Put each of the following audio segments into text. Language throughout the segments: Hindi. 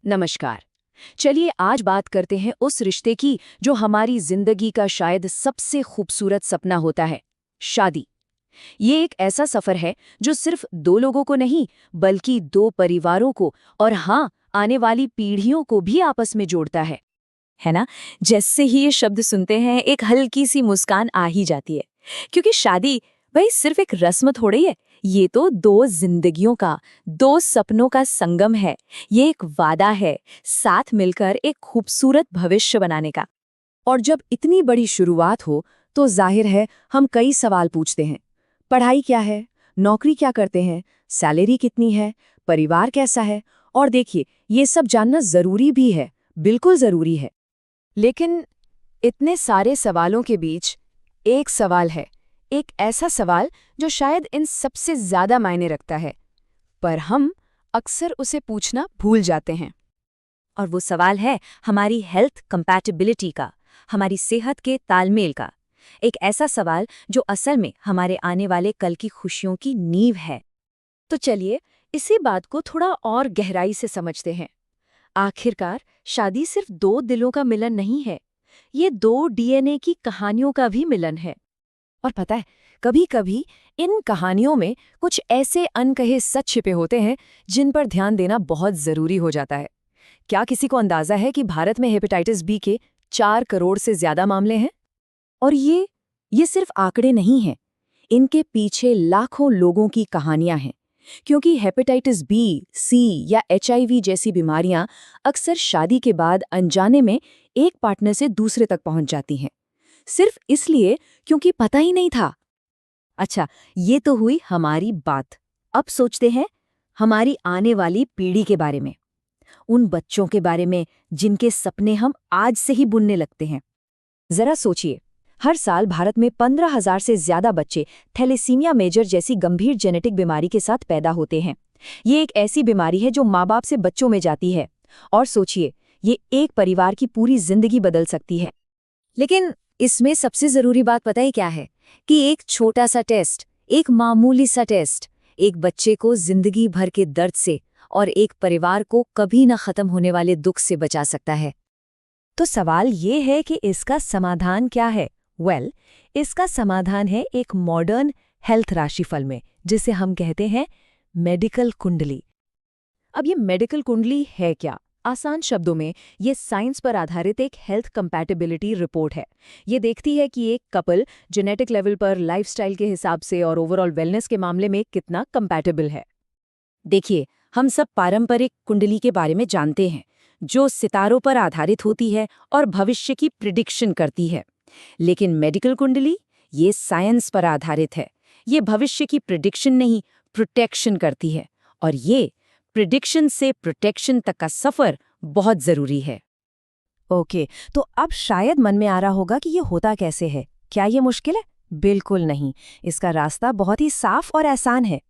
नमस्कार। चलिए आज बात करते हैं उस रिश्ते की जो हमारी जिंदगी का शायद सबसे खूबसूरत सपना होता है, शादी। ये एक ऐसा सफर है जो सिर्फ दो लोगों को नहीं बल्कि दो परिवारों को और हाँ, आने वाली पीढ़ियों को भी आपस में जोड़ता है ना। जैसे ही ये शब्द सुनते हैं एक हल्की सी मुस्कान आ ही जाती है, क्योंकि शादी भाई सिर्फ एक रस्म थोड़ी है। ये तो दो जिंदगियों का, दो सपनों का संगम है। ये एक वादा है साथ मिलकर एक खूबसूरत भविष्य बनाने का। और जब इतनी बड़ी शुरुआत हो तो जाहिर है हम कई सवाल पूछते हैं। पढ़ाई क्या है, नौकरी क्या करते हैं, सैलरी कितनी है, परिवार कैसा है। और देखिए, ये सब जानना जरूरी भी है, बिल्कुल जरूरी है। लेकिन इतने सारे सवालों के बीच एक सवाल है, एक ऐसा सवाल जो शायद इन सबसे ज्यादा मायने रखता है, पर हम अक्सर उसे पूछना भूल जाते हैं। और वो सवाल है हमारी हेल्थ कंपैटिबिलिटी का, हमारी सेहत के तालमेल का। एक ऐसा सवाल जो असल में हमारे आने वाले कल की खुशियों की नींव है। तो चलिए इसी बात को थोड़ा और गहराई से समझते हैं। आखिरकार शादी सिर्फ दो दिलों का मिलन नहीं है, ये दो डीएनए की कहानियों का भी मिलन है। और पता है, कभी-कभी इन कहानियों में कुछ ऐसे अनकहे सच छिपे होते हैं जिन पर ध्यान देना बहुत जरूरी हो जाता है। क्या किसी को अंदाजा है कि भारत में हेपेटाइटिस बी के 4 करोड़ से ज्यादा मामले हैं? और ये सिर्फ आंकड़े नहीं हैं, इनके पीछे लाखों लोगों की कहानियां हैं। क्योंकि हेपेटाइटिस बी, सी या एचआईवी जैसी बीमारियां अक्सर शादी के बाद अनजाने में एक पार्टनर से दूसरे तक पहुंच जाती हैं, सिर्फ इसलिए क्योंकि पता ही नहीं था। अच्छा, ये तो हुई हमारी बात। अब सोचते हैं हमारी आने वाली पीढ़ी के बारे में, उन बच्चों के बारे में जिनके सपने हम आज से ही बुनने लगते हैं। जरा सोचिए, हर साल भारत में 15,000 से ज्यादा बच्चे थैलेसीमिया मेजर जैसी गंभीर जेनेटिक बीमारी के साथ पैदा होते हैं। ये एक ऐसी बीमारी है जो माँ बाप से बच्चों में जाती है। और सोचिए, ये एक परिवार की पूरी जिंदगी बदल सकती है। लेकिन इसमें सबसे जरूरी बात पता है क्या है? कि एक छोटा सा टेस्ट, एक मामूली सा टेस्ट, एक बच्चे को जिंदगी भर के दर्द से और एक परिवार को कभी न खत्म होने वाले दुख से बचा सकता है। तो सवाल ये है कि इसका समाधान क्या है? इसका समाधान है एक मॉडर्न हेल्थ राशिफल में, जिसे हम कहते हैं मेडिकल कुंडली। अब ये मेडिकल कुंडली है क्या? आसान शब्दों में, ये साइंस पर आधारित एक हेल्थ कंपैटिबिलिटी रिपोर्ट है। ये देखती है कि एक कपल जेनेटिक लेवल पर, लाइफस्टाइल के हिसाब से और ओवरऑल वेलनेस के मामले में कितना कंपैटिबल है। देखिए, हम सब पारंपरिक कुंडली के बारे में जानते हैं, जो सितारों पर आधारित होती है और भविष्य की प्रिडिक्शन करती है। लेकिन मेडिकल कुंडली, ये साइंस पर आधारित है। ये भविष्य की प्रिडिक्शन नहीं, प्रोटेक्शन करती है। और ये प्रिडिक्शन से प्रोटेक्शन तक का सफर बहुत जरूरी है। ओके, तो अब शायद मन में आ रहा होगा कि ये होता कैसे है? क्या ये मुश्किल है? बिल्कुल नहीं, इसका रास्ता बहुत ही साफ और आसान है।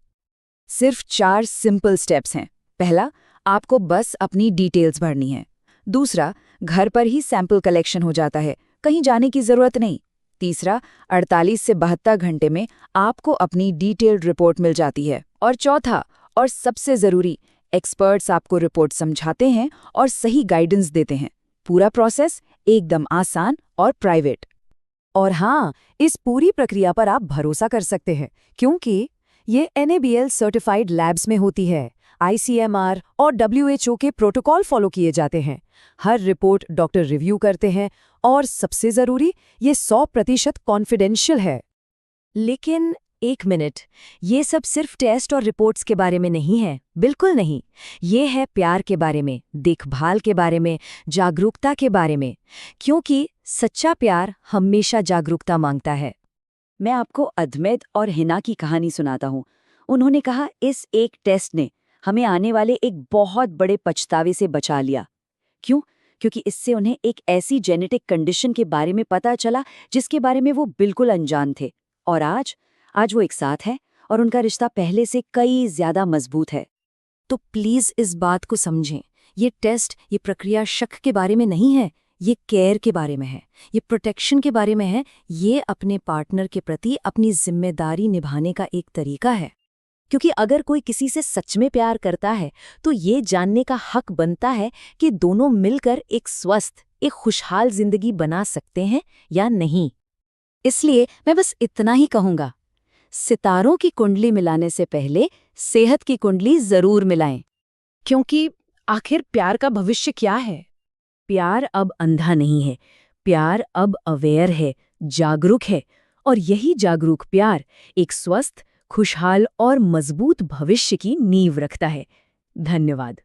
सिर्फ 4 सिंपल स्टेप्स हैं। पहला, आपको बस अपनी डिटेल्स भरनी है। दूसरा, घर पर ही सैंपल कलेक्शन हो जाता है, कहीं जाने की जरूरत नहीं। तीसरा, 48 से 72 घंटे में आपको अपनी डिटेल्ड रिपोर्ट मिल जाती है। और चौथा और सबसे जरूरी, एक्सपर्ट्स आपको रिपोर्ट समझाते हैं और सही गाइडेंस देते हैं। पूरा प्रोसेस एकदम आसान और प्राइवेट। और हाँ, इस पूरी प्रक्रिया पर आप भरोसा कर सकते हैं, क्योंकि ये NABL सर्टिफाइड लैब्स में होती है। ICMR और WHO के प्रोटोकॉल फॉलो किए जाते हैं। हर रिपोर्ट डॉक्टर रिव्यू करते हैं और सबसे जरूरी, ये 100% कॉन्फिडेंशियल है। लेकिन एक मिनट, ये सब सिर्फ टेस्ट और रिपोर्ट्स के बारे में नहीं है, बिल्कुल नहीं। ये है प्यार के बारे में, देखभाल के बारे में, जागरूकता के बारे में। क्योंकि सच्चा प्यार हमेशा जागरूकता मांगता है। मैं आपको अद्वैत और हिना की कहानी सुनाता हूँ। उन्होंने कहा, इस एक टेस्ट ने हमें आने वाले एक बहुत बड़े पछतावे से बचा लिया। क्यों? क्योंकि इससे उन्हें एक ऐसी जेनेटिक कंडीशन के बारे में पता चला जिसके बारे में वो बिल्कुल अनजान थे। और आज वो एक साथ है और उनका रिश्ता पहले से कई ज्यादा मजबूत है। तो प्लीज इस बात को समझें, ये टेस्ट, ये प्रक्रिया शक के बारे में नहीं है, ये केयर के बारे में है, ये प्रोटेक्शन के बारे में है, ये अपने पार्टनर के प्रति अपनी जिम्मेदारी निभाने का एक तरीका है। क्योंकि अगर कोई किसी से सच में प्यार करता है तो ये जानने का हक बनता है कि दोनों मिलकर एक स्वस्थ, एक खुशहाल जिंदगी बना सकते हैं या नहीं। इसलिए मैं बस इतना ही कहूंगा, सितारों की कुंडली मिलाने से पहले सेहत की कुंडली जरूर मिलाएं। क्योंकि आखिर प्यार का भविष्य क्या है? प्यार अब अंधा नहीं है, प्यार अब अवेयर है, जागरूक है, और यही जागरूक प्यार एक स्वस्थ, खुशहाल और मजबूत भविष्य की नींव रखता है। धन्यवाद।